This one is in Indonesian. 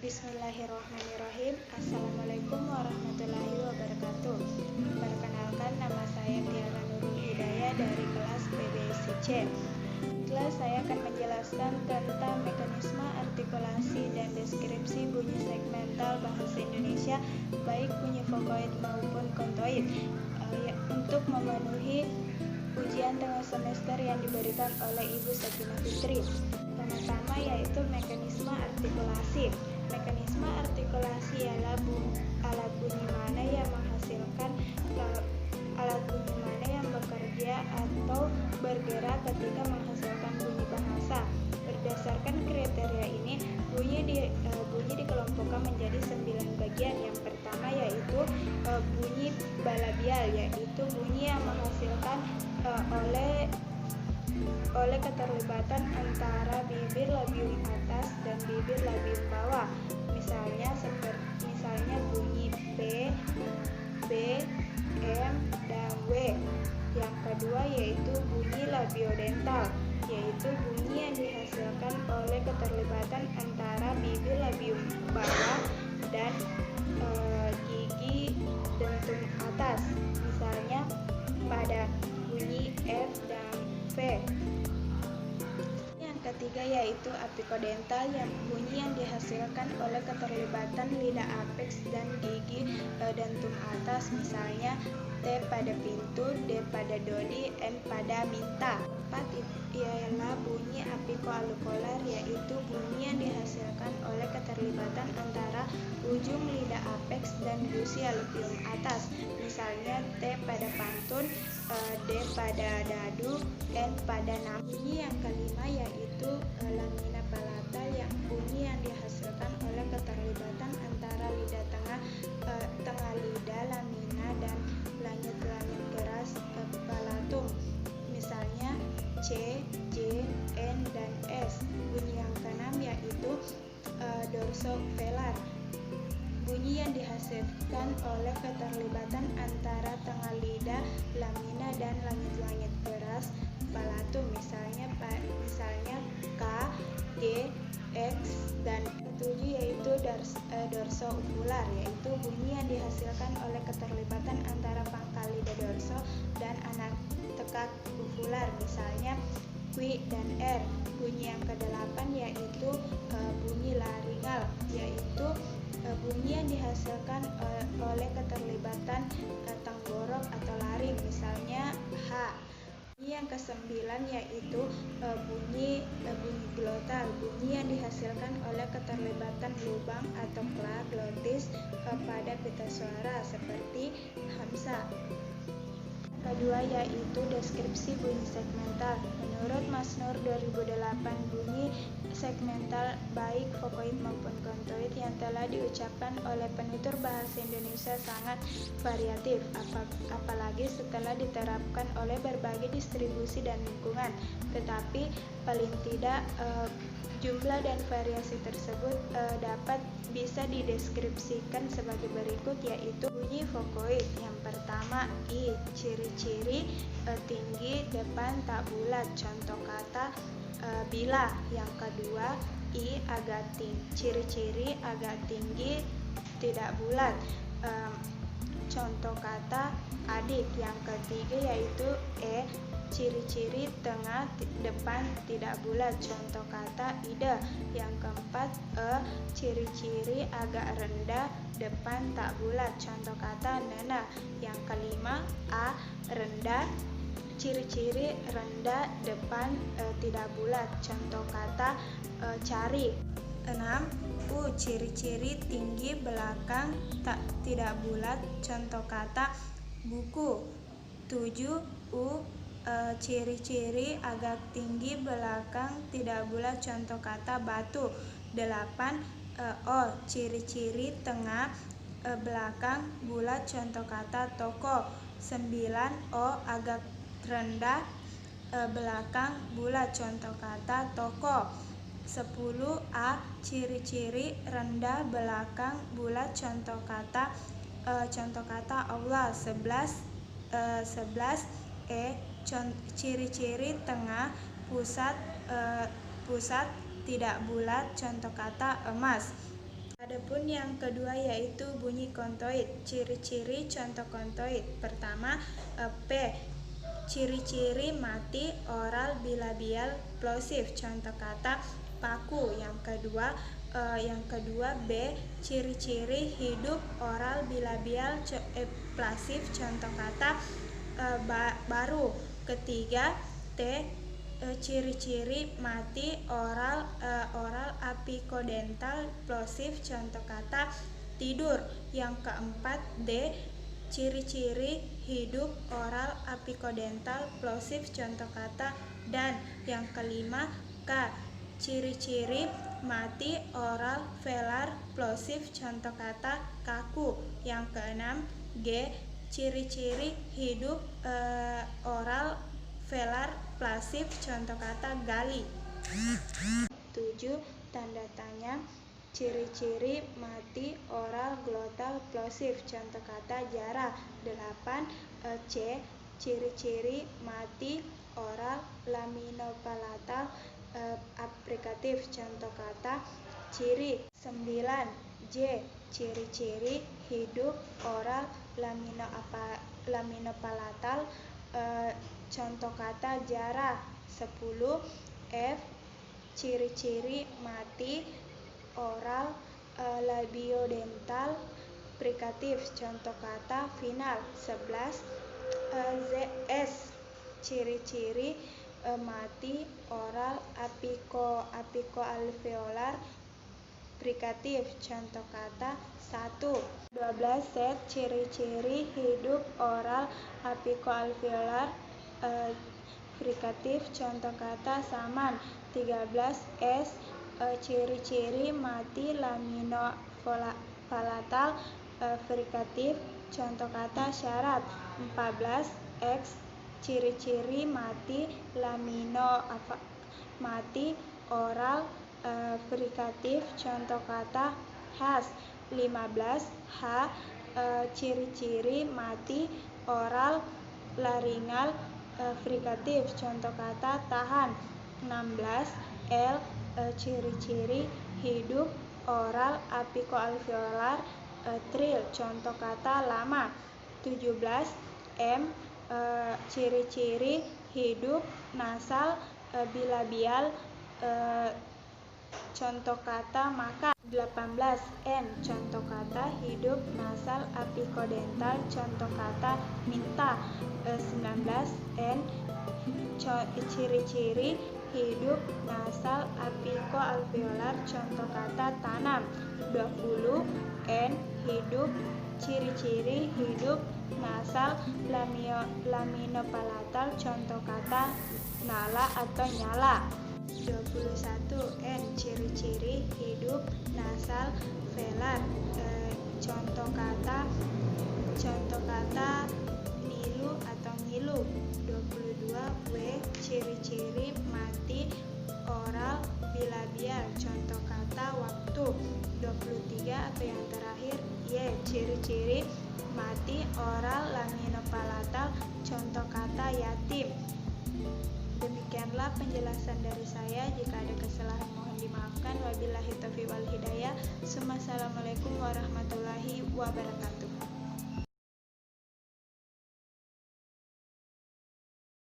Bismillahirrahmanirrahim. Assalamualaikum warahmatullahi wabarakatuh. Perkenalkan, nama saya Tiara Nurul Hidayah dari kelas PBSC. Setelah saya akan menjelaskan tentang mekanisme artikulasi dan deskripsi bunyi segmental bahasa Indonesia, baik bunyi vokoid maupun kontoid, untuk memenuhi ujian tengah semester yang diberikan oleh Ibu Sakinah Fitri. Pertama yaitu mekanisme artikulasi. Mekanisme artikulasi ialah alat bunyi mana yang menghasilkan alat bunyi mana yang bekerja atau bergerak ketika menghasilkan bunyi bahasa. Berdasarkan kriteria ini, bunyi dikelompokkan menjadi 9 bagian. Yang pertama yaitu bunyi balabial, yaitu bunyi yang menghasilkan oleh keterlibatan antara bibir labium atas dan bibir labium bawah. Misalnya bunyi P, B, M, dan W. Yang kedua yaitu bunyi labiodental, yaitu bunyi yang dihasilkan oleh keterlibatan antara bibir labium bawah dan gigi dentum atas. Misalnya pada bunyi F dan V. Yang ketiga yaitu apicodental, yang bunyi yang dihasilkan oleh keterlibatan lidah apeks dan gigi dentum atas. Misalnya T pada pintu, D pada dodi, N pada minta. Keempat ialah bunyi apicoalveolar, yaitu bunyi yang dihasilkan oleh keterlibatan antara ujung lidah apeks dan gusi alveolum atas. Misalnya T pada pantun, D pada dadu, N pada nam. Bunyi yang kelima yaitu lamina palatal, yang bunyi yang dihasilkan oleh keterlibatan antara lidah tengah lidah lamina dan langit-langit keras palatum. Misalnya C, J, N, dan S. Bunyi yang keenam yaitu dorsovelar, bunyi yang dihasilkan oleh keterlibatan antara tengah lidah lamina dan langit-langit keras palatum. Misalnya K, G, X, dan ketujuh yaitu dorso-uvular, yaitu bunyi yang dihasilkan oleh keterlibatan antara pangkal lidah dorso dan anak tekak uvular. Misalnya Q dan R. Bunyi yang kedelapan yaitu bunyi laringal, yaitu bunyi yang dihasilkan oleh keterlibatan tenggorok atau laring. Misalnya H. Bunyi yang kesembilan yaitu bunyi glotal, bunyi yang dihasilkan oleh keterlibatan lubang atau kelah glotis pada pita suara seperti hamzah. Kedua yaitu deskripsi bunyi segmental. Menurut Masnur 2008, bunyi segmental baik vokoid maupun kontoid yang telah diucapkan oleh penutur bahasa Indonesia sangat variatif, apalagi setelah diterapkan oleh berbagai distribusi dan lingkungan. Tetapi paling tidak jumlah dan variasi tersebut bisa dideskripsikan sebagai berikut, yaitu bunyi vokoid. Yang pertama I, ciri-ciri tinggi depan tak bulat, contoh kata bila. Yang kedua I, agak tinggi, ciri-ciri agak tinggi tidak bulat, contoh kata adik. Yang ketiga yaitu E, ciri-ciri tengah depan tidak bulat, contoh kata ide. Yang keempat E, ciri-ciri agak rendah depan tak bulat, contoh kata nena. Yang kelima A, rendah, ciri-ciri rendah depan tidak bulat, contoh kata cari. 6. U, ciri-ciri tinggi belakang tidak bulat, contoh kata buku. 7. U, ciri-ciri agak tinggi belakang tidak bulat, contoh kata batu. 8. O, ciri-ciri tengah belakang bulat, contoh kata toko. 9. O, agak rendah belakang bulat, contoh kata toko. 10. A, ciri-ciri rendah belakang bulat, contoh kata Allah. 11. E, ciri-ciri tengah pusat tidak bulat, contoh kata emas. Adapun yang kedua yaitu bunyi kontoid. Ciri-ciri contoh kontoid. Pertama, P. Ciri-ciri mati oral bilabial plosif. Contoh kata paku. Yang kedua B. Ciri-ciri hidup oral bilabial plasif. Contoh kata baru. Ketiga T. Ciri-ciri mati oral apikodental plosif. Contoh kata tidur. Yang keempat D. Ciri-ciri hidup oral apikodental plosif. Contoh kata dan. Yang kelima K. Ciri-ciri mati oral velar plosif. Contoh kata kaku. Yang keenam G. Ciri-ciri hidup oral velar plasif. Contoh kata gali. 7. Tanda tanya. Ciri-ciri mati oral glotal plosif. Contoh kata jarah. 8. C. Ciri-ciri mati oral laminopalatal aprikatif. Contoh kata ciri. 9. J. Ciri-ciri hidup oral laminopalatal contoh kata jarah. 10. F. Ciri-ciri mati oral labiodental prikatif. Contoh kata final. 11. S. Ciri-ciri mati oral apikoalveolar prikatif. Contoh kata 1. 12. Z. Ciri-ciri hidup oral apikoalveolar frikatif. Contoh kata saman. 13. S. Ciri-ciri mati laminopalatal frikatif. Contoh kata syarat. 14. X. Ciri-ciri mati oral frikatif. Contoh kata has. 15. H. Ciri-ciri mati oral laringal frikatif. Contoh kata tahan. 16. L. Ciri-ciri hidup oral apikoalveolar tril. Contoh kata lama. 17. M. Ciri-ciri hidup nasal bilabial contoh kata makan. 18. N. Contoh kata hidup nasal apikodental. Contoh kata minta. 19. N. Ciri-ciri hidup nasal apikoalveolar. Contoh kata tanam. 20. N. Hidup ciri-ciri hidup nasal laminopalatal. Contoh kata nala atau nyala. 21. N. Ciri-ciri hidup nasal velar. Contoh kata nilu atau ngilu. 22. W. Ciri-ciri mati oral bilabial. Contoh kata waktu. 23. Atau yang terakhir Y. Ciri-ciri mati oral laminopalatal. Contoh kata yatim. Demikianlah penjelasan dari saya. Jika ada kesalahan mohon dimaafkan. Wabillahi taufiq wal hidayah. Assalamualaikum warahmatullahi wabarakatuh.